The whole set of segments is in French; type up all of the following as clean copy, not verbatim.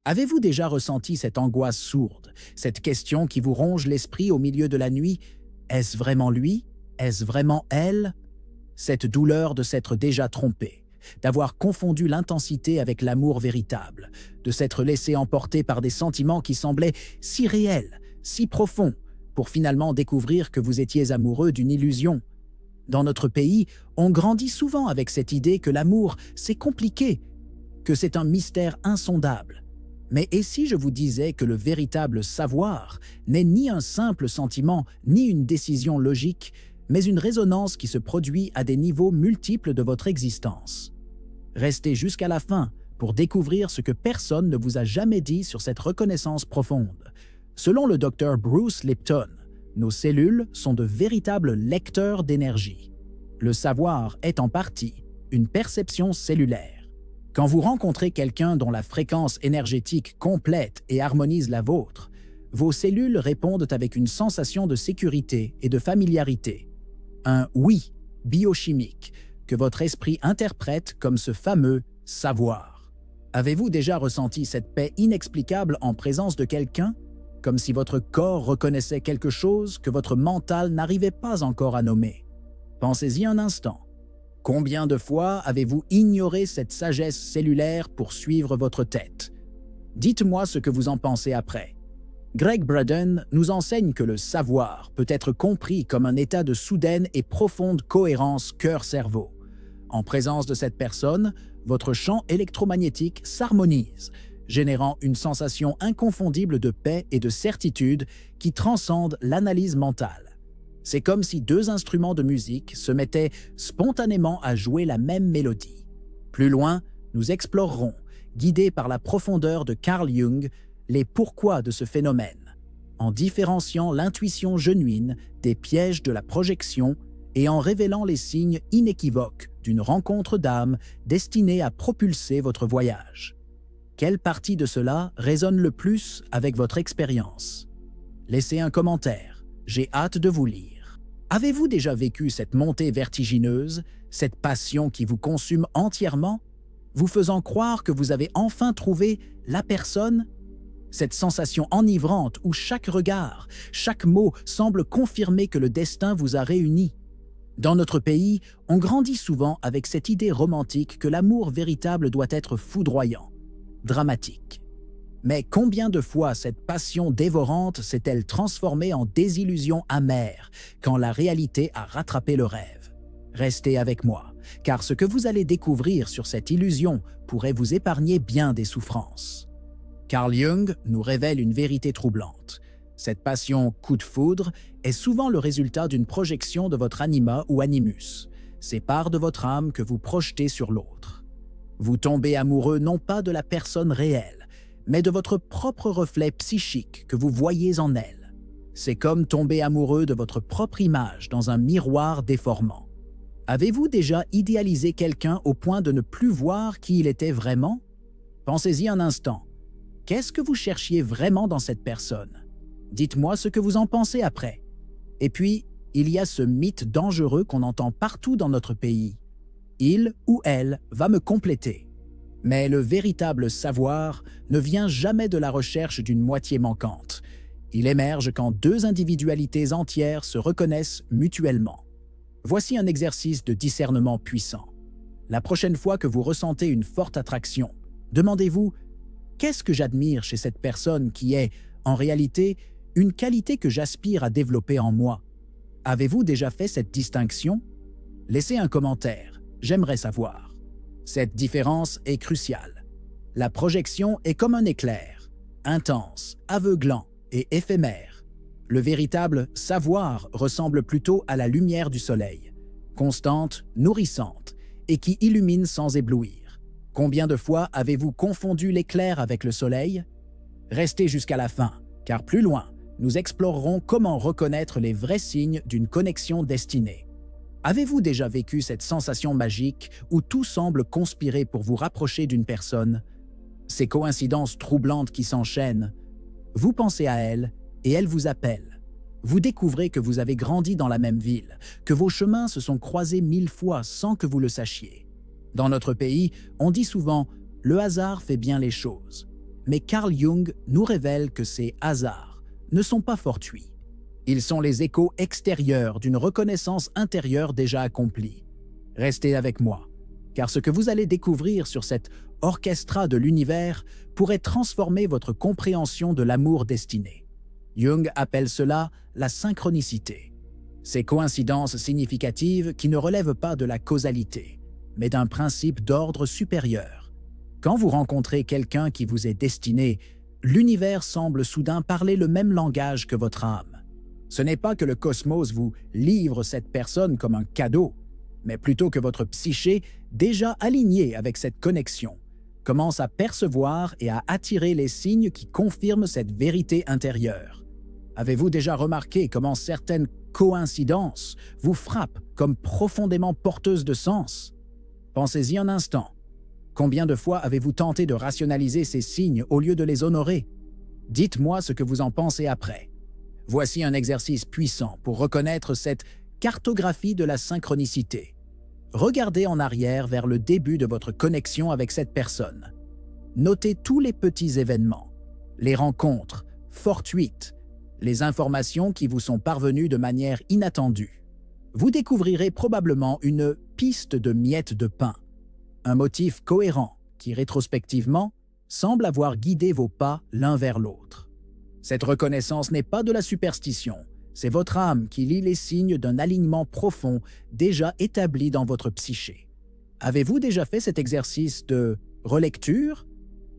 Avez-vous déjà ressenti cette angoisse sourde, cette question qui vous ronge l'esprit au milieu de la nuit? Est-ce vraiment lui? Est-ce vraiment elle? Cette douleur de s'être déjà trompé, d'avoir confondu l'intensité avec l'amour véritable, de s'être laissé emporter par des sentiments qui semblaient si réels, si profonds, pour finalement découvrir que vous étiez amoureux d'une illusion. Dans notre pays, on grandit souvent avec cette idée que l'amour, c'est compliqué, que c'est un mystère insondable. Mais et si je vous disais que le véritable savoir n'est ni un simple sentiment, ni une décision logique, mais une résonance qui se produit à des niveaux multiples de votre existence? Restez jusqu'à la fin pour découvrir ce que personne ne vous a jamais dit sur cette reconnaissance profonde. Selon le docteur Bruce Lipton, nos cellules sont de véritables lecteurs d'énergie. Le savoir est en partie une perception cellulaire. Quand vous rencontrez quelqu'un dont la fréquence énergétique complète et harmonise la vôtre, vos cellules répondent avec une sensation de sécurité et de familiarité. Un « oui » biochimique que votre esprit interprète comme ce fameux « savoir ». Avez-vous déjà ressenti cette paix inexplicable en présence de quelqu'un, comme si votre corps reconnaissait quelque chose que votre mental n'arrivait pas encore à nommer? Pensez-y un instant. Combien de fois avez-vous ignoré cette sagesse cellulaire pour suivre votre tête? Dites-moi ce que vous en pensez après. Gregg Braden nous enseigne que le savoir peut être compris comme un état de soudaine et profonde cohérence cœur-cerveau. En présence de cette personne, votre champ électromagnétique s'harmonise, générant une sensation inconfondible de paix et de certitude qui transcende l'analyse mentale. C'est comme si deux instruments de musique se mettaient spontanément à jouer la même mélodie. Plus loin, nous explorerons, guidés par la profondeur de Carl Jung, les pourquoi de ce phénomène, en différenciant l'intuition genuine des pièges de la projection et en révélant les signes inéquivoques d'une rencontre d'âme destinée à propulser votre voyage. Quelle partie de cela résonne le plus avec votre expérience? Laissez un commentaire, j'ai hâte de vous lire. Avez-vous déjà vécu cette montée vertigineuse, cette passion qui vous consume entièrement, vous faisant croire que vous avez enfin trouvé la personne? Cette sensation enivrante où chaque regard, chaque mot semble confirmer que le destin vous a réunis. Dans notre pays, on grandit souvent avec cette idée romantique que l'amour véritable doit être foudroyant, dramatique. Mais combien de fois cette passion dévorante s'est-elle transformée en désillusion amère quand la réalité a rattrapé le rêve? Restez avec moi, car ce que vous allez découvrir sur cette illusion pourrait vous épargner bien des souffrances. Carl Jung nous révèle une vérité troublante. Cette passion coup de foudre est souvent le résultat d'une projection de votre anima ou animus, ces parts de votre âme que vous projetez sur l'autre. Vous tombez amoureux non pas de la personne réelle, mais de votre propre reflet psychique que vous voyez en elle. C'est comme tomber amoureux de votre propre image dans un miroir déformant. Avez-vous déjà idéalisé quelqu'un au point de ne plus voir qui il était vraiment? Pensez-y un instant. Qu'est-ce que vous cherchiez vraiment dans cette personne? Dites-moi ce que vous en pensez après. Et puis, il y a ce mythe dangereux qu'on entend partout dans notre pays. Il ou elle va me compléter. Mais le véritable savoir ne vient jamais de la recherche d'une moitié manquante. Il émerge quand deux individualités entières se reconnaissent mutuellement. Voici un exercice de discernement puissant. La prochaine fois que vous ressentez une forte attraction, demandez-vous « Qu'est-ce que j'admire chez cette personne qui est, en réalité, une qualité que j'aspire à développer en moi ?» Avez-vous déjà fait cette distinction? Laissez un commentaire, j'aimerais savoir. Cette différence est cruciale. La projection est comme un éclair, intense, aveuglant et éphémère. Le véritable savoir ressemble plutôt à la lumière du soleil, constante, nourrissante et qui illumine sans éblouir. Combien de fois avez-vous confondu l'éclair avec le soleil? Restez jusqu'à la fin, car plus loin, nous explorerons comment reconnaître les vrais signes d'une connexion destinée. Avez-vous déjà vécu cette sensation magique où tout semble conspirer pour vous rapprocher d'une personne? Ces coïncidences troublantes qui s'enchaînent, vous pensez à elle et elle vous appelle. Vous découvrez que vous avez grandi dans la même ville, que vos chemins se sont croisés 1000 fois sans que vous le sachiez. Dans notre pays, on dit souvent « le hasard fait bien les choses ». mais Carl Jung nous révèle que ces hasards ne sont pas fortuits. Ils sont les échos extérieurs d'une reconnaissance intérieure déjà accomplie. Restez avec moi, car ce que vous allez découvrir sur cet orchestra de l'univers pourrait transformer votre compréhension de l'amour destiné. Jung appelle cela la synchronicité. Ces coïncidences significatives qui ne relèvent pas de la causalité, mais d'un principe d'ordre supérieur. Quand vous rencontrez quelqu'un qui vous est destiné, l'univers semble soudain parler le même langage que votre âme. Ce n'est pas que le cosmos vous livre cette personne comme un cadeau, mais plutôt que votre psyché, déjà alignée avec cette connexion, commence à percevoir et à attirer les signes qui confirment cette vérité intérieure. Avez-vous déjà remarqué comment certaines coïncidences vous frappent comme profondément porteuses de sens? Pensez-y un instant. Combien de fois avez-vous tenté de rationaliser ces signes au lieu de les honorer? Dites-moi ce que vous en pensez après. Voici un exercice puissant pour reconnaître cette cartographie de la synchronicité. Regardez en arrière vers le début de votre connexion avec cette personne. Notez tous les petits événements, les rencontres fortuites, les informations qui vous sont parvenues de manière inattendue. Vous découvrirez probablement une piste de miettes de pain, un motif cohérent qui, rétrospectivement, semble avoir guidé vos pas l'un vers l'autre. Cette reconnaissance n'est pas de la superstition, c'est votre âme qui lit les signes d'un alignement profond déjà établi dans votre psyché. Avez-vous déjà fait cet exercice de relecture?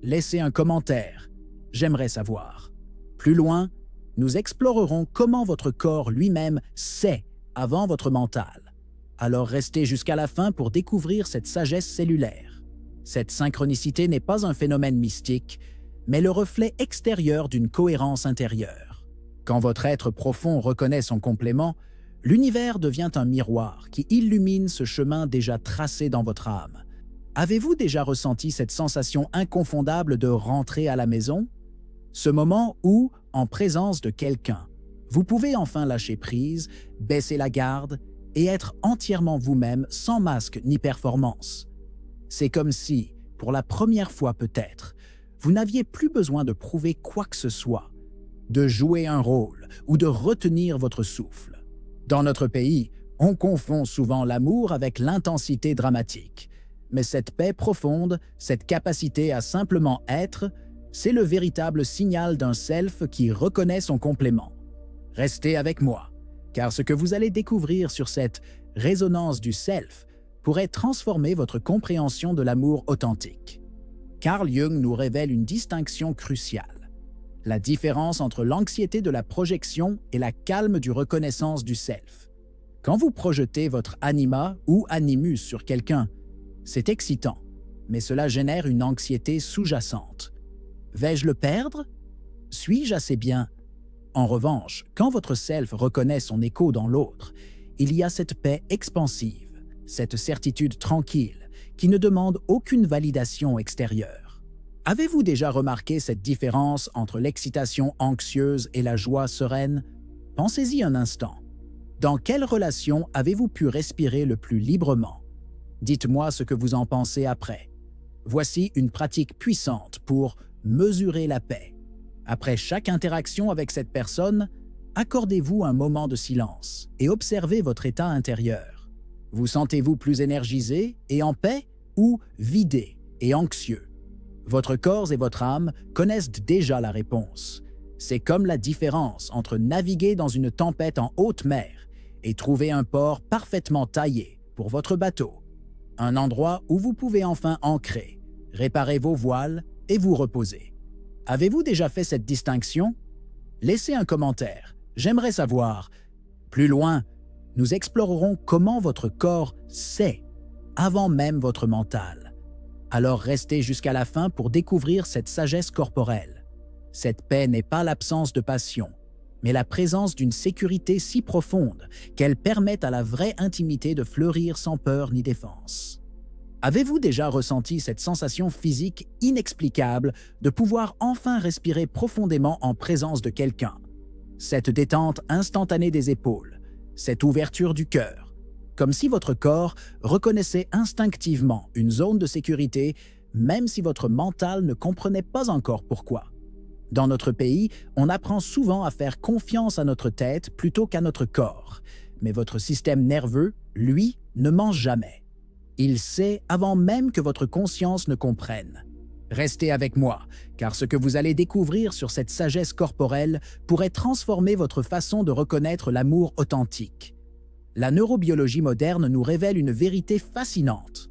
Laissez un commentaire, j'aimerais savoir. Plus loin, nous explorerons comment votre corps lui-même sait avant votre mental. Alors restez jusqu'à la fin pour découvrir cette sagesse cellulaire. Cette synchronicité n'est pas un phénomène mystique, mais le reflet extérieur d'une cohérence intérieure. Quand votre être profond reconnaît son complément, l'univers devient un miroir qui illumine ce chemin déjà tracé dans votre âme. Avez-vous déjà ressenti cette sensation inconfondable de rentrer à la maison? Ce moment où, en présence de quelqu'un, vous pouvez enfin lâcher prise, baisser la garde et être entièrement vous-même sans masque ni performance. C'est comme si, pour la première fois peut-être, vous n'aviez plus besoin de prouver quoi que ce soit, de jouer un rôle ou de retenir votre souffle. Dans notre pays, on confond souvent l'amour avec l'intensité dramatique. Mais cette paix profonde, cette capacité à simplement être, c'est le véritable signal d'un self qui reconnaît son complément. Restez avec moi, car ce que vous allez découvrir sur cette résonance du self pourrait transformer votre compréhension de l'amour authentique. Carl Jung nous révèle une distinction cruciale, la différence entre l'anxiété de la projection et la calme du reconnaissance du self. Quand vous projetez votre anima ou animus sur quelqu'un, c'est excitant, mais cela génère une anxiété sous-jacente. Vais-je le perdre? Suis-je assez bien? En revanche, quand votre self reconnaît son écho dans l'autre, il y a cette paix expansive, cette certitude tranquille qui ne demande aucune validation extérieure. Avez-vous déjà remarqué cette différence entre l'excitation anxieuse et la joie sereine? Pensez-y un instant. Dans quelle relation avez-vous pu respirer le plus librement? Dites-moi ce que vous en pensez après. Voici une pratique puissante pour mesurer la paix. Après chaque interaction avec cette personne, accordez-vous un moment de silence et observez votre état intérieur. Vous sentez-vous plus énergisé et en paix ou vidé et anxieux? Votre corps et votre âme connaissent déjà la réponse. C'est comme la différence entre naviguer dans une tempête en haute mer et trouver un port parfaitement taillé pour votre bateau. Un endroit où vous pouvez enfin ancrer, réparer vos voiles et vous reposer. Avez-vous déjà fait cette distinction? Laissez un commentaire, j'aimerais savoir. Plus loin, nous explorerons comment votre corps sait, avant même votre mental. Alors restez jusqu'à la fin pour découvrir cette sagesse corporelle. Cette paix n'est pas l'absence de passion, mais la présence d'une sécurité si profonde qu'elle permet à la vraie intimité de fleurir sans peur ni défense. Avez-vous déjà ressenti cette sensation physique inexplicable de pouvoir enfin respirer profondément en présence de quelqu'un? Cette détente instantanée des épaules, cette ouverture du cœur, comme si votre corps reconnaissait instinctivement une zone de sécurité même si votre mental ne comprenait pas encore pourquoi. Dans notre pays, on apprend souvent à faire confiance à notre tête plutôt qu'à notre corps. Mais votre système nerveux, lui, ne ment jamais. Il sait avant même que votre conscience ne comprenne. Restez avec moi, car ce que vous allez découvrir sur cette sagesse corporelle pourrait transformer votre façon de reconnaître l'amour authentique. La neurobiologie moderne nous révèle une vérité fascinante.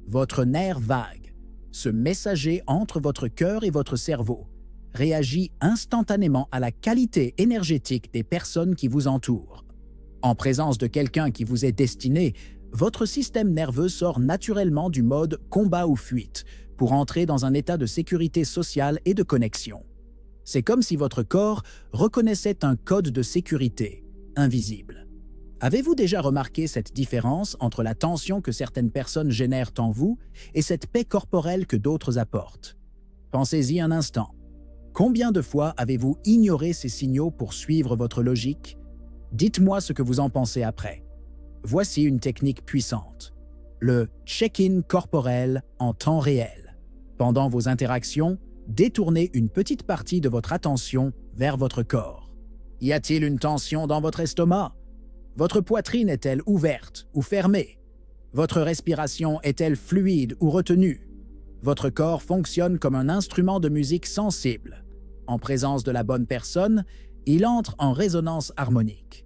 Votre nerf vague, ce messager entre votre cœur et votre cerveau, réagit instantanément à la qualité énergétique des personnes qui vous entourent. En présence de quelqu'un qui vous est destiné, votre système nerveux sort naturellement du mode combat ou fuite pour entrer dans un état de sécurité sociale et de connexion. C'est comme si votre corps reconnaissait un code de sécurité invisible. Avez-vous déjà remarqué cette différence entre la tension que certaines personnes génèrent en vous et cette paix corporelle que d'autres apportent? Pensez-y un instant. Combien de fois avez-vous ignoré ces signaux pour suivre votre logique? Dites-moi ce que vous en pensez après. Voici une technique puissante. Le check-in corporel en temps réel. Pendant vos interactions, détournez une petite partie de votre attention vers votre corps. Y a-t-il une tension dans votre estomac? Votre poitrine est-elle ouverte ou fermée? Votre respiration est-elle fluide ou retenue? Votre corps fonctionne comme un instrument de musique sensible. En présence de la bonne personne, il entre en résonance harmonique.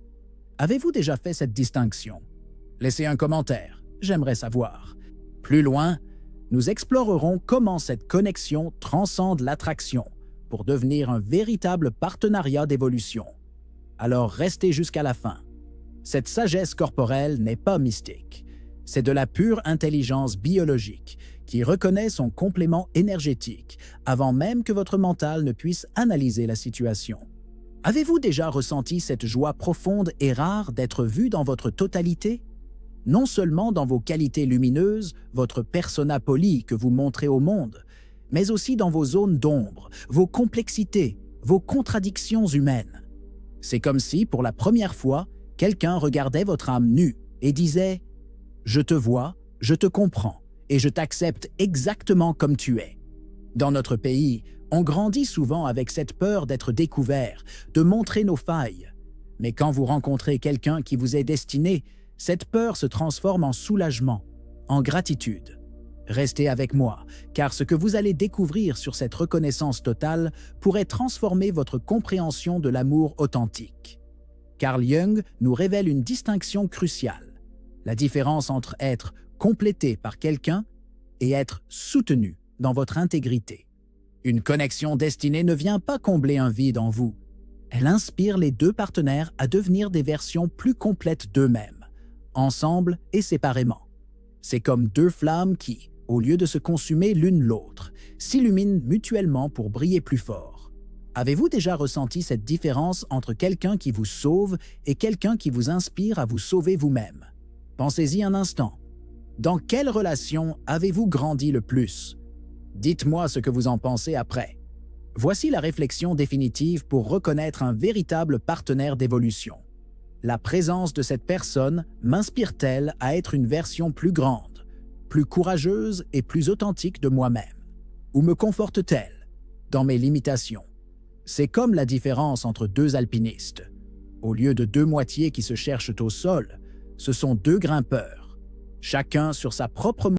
Avez-vous déjà fait cette distinction? Laissez un commentaire, j'aimerais savoir. Plus loin, nous explorerons comment cette connexion transcende l'attraction pour devenir un véritable partenariat d'évolution. Alors restez jusqu'à la fin. Cette sagesse corporelle n'est pas mystique. C'est de la pure intelligence biologique qui reconnaît son complément énergétique avant même que votre mental ne puisse analyser la situation. Avez-vous déjà ressenti cette joie profonde et rare d'être vu dans votre totalité? Non seulement dans vos qualités lumineuses, votre persona poli que vous montrez au monde, mais aussi dans vos zones d'ombre, vos complexités, vos contradictions humaines. C'est comme si, pour la première fois, quelqu'un regardait votre âme nue et disait « Je te vois, je te comprends et je t'accepte exactement comme tu es ». Dans notre pays, on grandit souvent avec cette peur d'être découvert, de montrer nos failles. Mais quand vous rencontrez quelqu'un qui vous est destiné, cette peur se transforme en soulagement, en gratitude. Restez avec moi, car ce que vous allez découvrir sur cette reconnaissance totale pourrait transformer votre compréhension de l'amour authentique. Carl Jung nous révèle une distinction cruciale, la différence entre être complété par quelqu'un et être soutenu dans votre intégrité. Une connexion destinée ne vient pas combler un vide en vous. Elle inspire les deux partenaires à devenir des versions plus complètes d'eux-mêmes, ensemble et séparément. C'est comme deux flammes qui, au lieu de se consumer l'une l'autre, s'illuminent mutuellement pour briller plus fort. Avez-vous déjà ressenti cette différence entre quelqu'un qui vous sauve et quelqu'un qui vous inspire à vous sauver vous-même? Pensez-y un instant. Dans quelle relation avez-vous grandi le plus? Dites-moi ce que vous en pensez après. Voici la réflexion définitive pour reconnaître un véritable partenaire d'évolution. La présence de cette personne m'inspire-t-elle à être une version plus grande, plus courageuse et plus authentique de moi-même? Ou me conforte-t-elle dans mes limitations? C'est comme la différence entre deux alpinistes. Au lieu de deux moitiés qui se cherchent au sol, ce sont deux grimpeurs, chacun sur sa propre